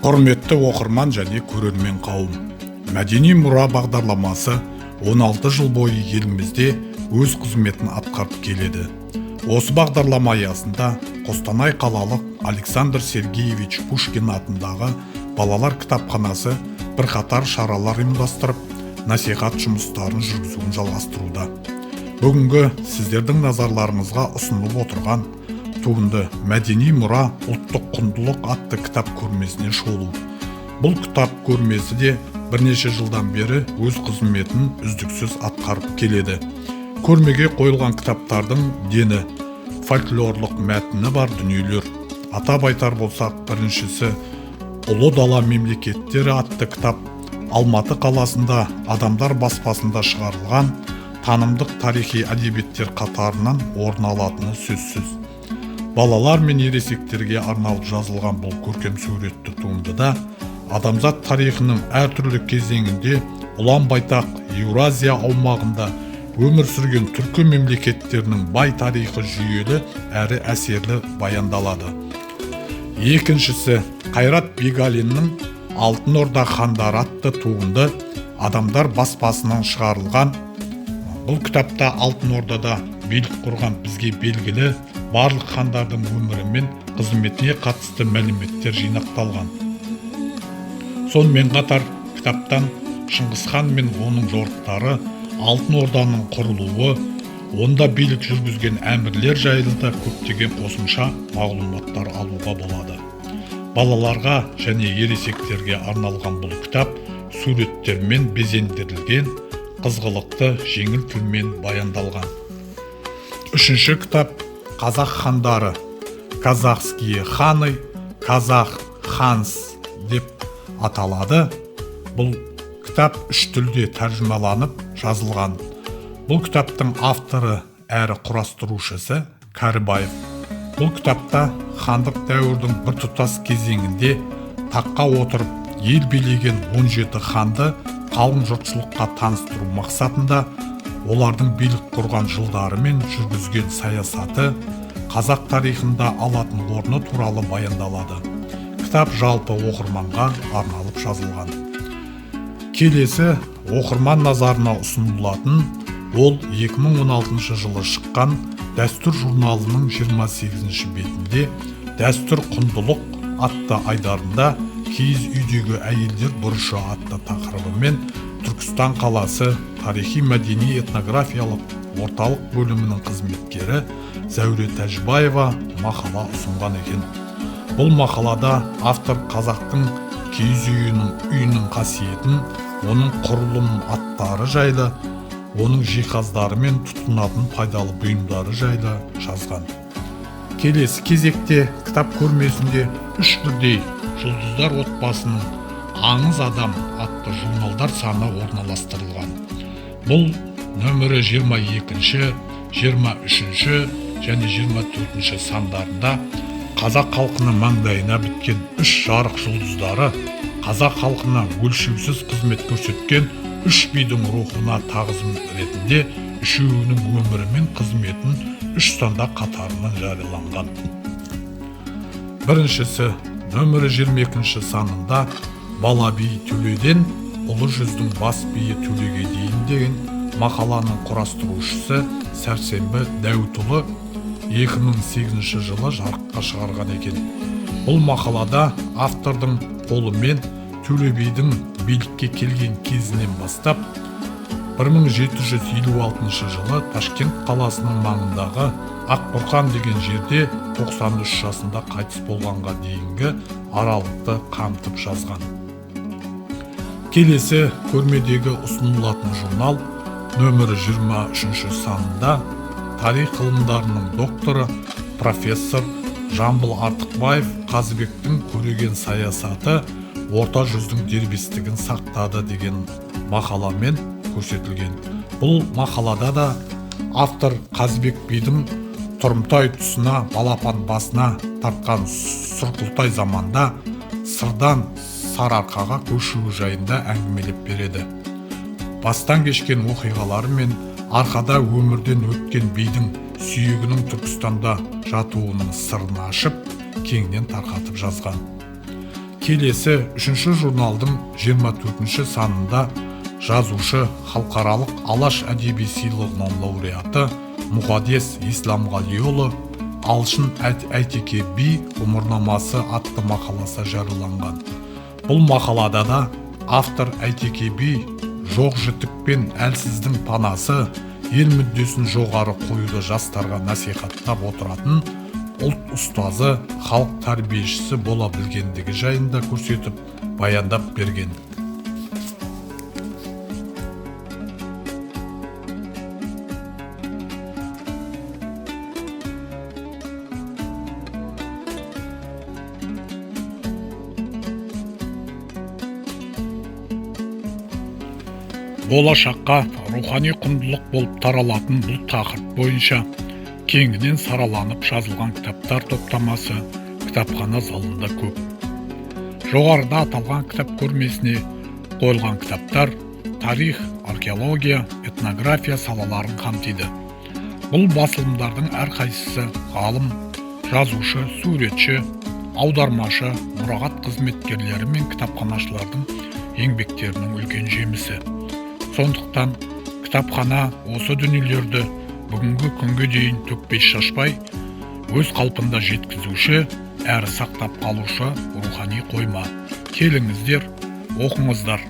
Құрметті оқырман және көрермен қауым, Мәдени мұра бағдарламасы 16 жыл бойы елімізде өз қызметін атқарып келеді. Осы бағдарлама аясында Қостанай қалалық Александр Сергеевич Пушкин атындағы балалар кітапханасы бірқатар шаралар ұйымдастырып, насихат жұмыстарын жүргізуін жалғастыруда. Бүгінгі сіздердің назарларыңызға ұсынылып отырған туынды «Мәдени мұра ұлттық құндылық» атты кітап көрмесіне шолу. Бұл кітап көрмесі де бірнеше жылдан бері өз қызметін үздіксіз атқарып келеді. Көрмеге қойылған кітаптардың дені фольклорлық мәтіні бар дүниелер. Атап айтар болсақ, біріншісі «Ұлы дала мемлекеттері» атты кітап Алматы қаласында Адамдар баспасында шығарылған танымдық тарихи әдебиеттер қатарынан орын алатыны сөзсіз. Балалар мен ересектерге арналып жазылған бұл көркем суретті туындыда адамзат тарихының әртүрлі кезеңінде ұлан байтақ Еуразия аумағында өмір сүрген түркі мемлекеттерінің бай тарихы жүйелі әрі әсерлі баяндалады. Екіншісі, Қайрат Бегалиннің Алтын Орда хандары атты туынды Адамдар баспасынан шығарылған. Бұл кітапта Алтын Ордада билік құрған бізге белгілі барлық хандардың өмірі мен қызметіне қатысты мәліметтер жинақталған. Сонымен қатар кітаптан Шыңғыс хан мен оның жорықтары, Алтын Орданың құрылуы, онда билік жүргізген әмірлер жайлы да көптеген қосымша мағлұматтар алуға болады. Балаларға және ересектерге арналған бұл кітап суреттермен безендірілген, қызғылықты жеңіл тілмен баяндалған. Үшінші кітап «Қазақ хандары», «Казахские ханы», «Казах ханс» деп аталады. Бұл кітап үш тілде тәржімаланып жазылған. Бұл кітаптың авторы әрі құрастырушысы Кәрібаев. Бұл кітапта хандық дәуірдің біртұтас кезеңінде таққа отырып ел билеген 17 ханды қалың жұртшылыққа таныстыру мақсатында олардың билік құрған жылдары мен жүргізген саясаты, қазақ тарихында алатын орны туралы баяндалады. Кітап жалпы оқырманға арналып жазылған. Келесі оқырман назарына ұсынылатын ол 2016 жылы шыққан Дәстүр журналының 28 бетінде «Дәстүр құндылық» атты айдарында «Киіз үйдегі әйелдер бұрышы» атты тақырыбымен Түркістан қаласы тарихи-мәдени этнографиялық орталық бөлімінің қызметкері Зәуре Тәжібаева мақала ұсынған екен. Бұл мақалада автор қазақтың киіз үйінің қасиетін, оның құрылым аттары жайлы, оның жиһаздары мен тұтынатын пайдалы бұйымдары жайлы жазған. Келесі кезекте кітап көрмесінде үш бірдей жұлдыздар отбасының «Аңыз адам» атты журналдар саны орналастырылған. Бұл нөмірі 22-ші, 23-ші және 24-ші сандарында қазақ халқының маңдайына біткен үш жарық жұлдыздары қазақ халқына өлшеусіз қызмет көрсеткен үш бидің рухына тағзым ретінде үшеуінің өмірі мен қызметін үш санда қатарынан жарияланған. Біріншісі нөмірі 22-ші санында «Бала би төледен ұлы жүздің бас биі төлеге дейін» деген мақаланың құрастырушысы Сәрсенбі Дәуітұлы 2008 жылы жарыққа шығарған екен. Бұл мақалада автордың қолымен Төле бидің билікке келген кезінен бастап 1756 жылы Ташкент қаласының маңындағы Ақбұрқан деген жерде 93 жасында қайтыс болғанға дейінгі аралықты қамтып жазған. Келесі көрмедегі ұсынылатын журнал нөмірі 23-ші санында тарих ғылымдарының докторы профессор Жамбыл Артықбаев Қазыбектің көреген саясаты орта жүздің дербестігін сақтады деген мақаламен көрсетілген. Бұл мақалада да автор Қазыбек бидің Тұрымтай тұсына, балапан басына тартқан сұрқылтай заманда Сырдан Сарыарқаға көшуі жайында әңгімелеп береді. Бастан кешкен оқиғалары мен арқада өмірден өткен бидің сүйегінің Түркістанда жатуының сырын ашып, кеңінен тарқатып жазған. келесі 3-ші журналдың 24-ші санында жазушы халықаралық Алаш әдеби сыйлығының лауреаты Мұқадес Исламғалиұлы Алшын Әйтеке би ғұмырнамасы атты мақаласы жарияланған. Бұл мақалада да автор Әйтеке би жоқ жітік пен әлсіздің панасы, ел мүддесін жоғары қоюды жастарға насихаттап отыратын ұлт ұстазы, халық тәрбиешісі бола білгендігі жайында көрсетіп, баяндап берген. Болашаққа рухани құндылық болып таралатын бұл тақырып бойынша кеңінен сараланып жазылған кітаптар топтамасы кітапхана залында көп. Жоғарыда аталған кітап көрмесіне қойылған кітаптар тарих, археология, этнография салаларын қамтиды. Бұл басылымдардың әрқайсысы ғалым, жазушы, суретші, аудармашы, мұрағат қызметкерлері мен кітапханашылардың еңбектерінің үлкен жемісі. Сондықтан кітапхана осы дүниелерді бүгінгі күнге дейін төкпей шашпай, өз қалпында жеткізуші, әрі сақтап қалушы рухани қойма. Келіңіздер, оқыңыздар.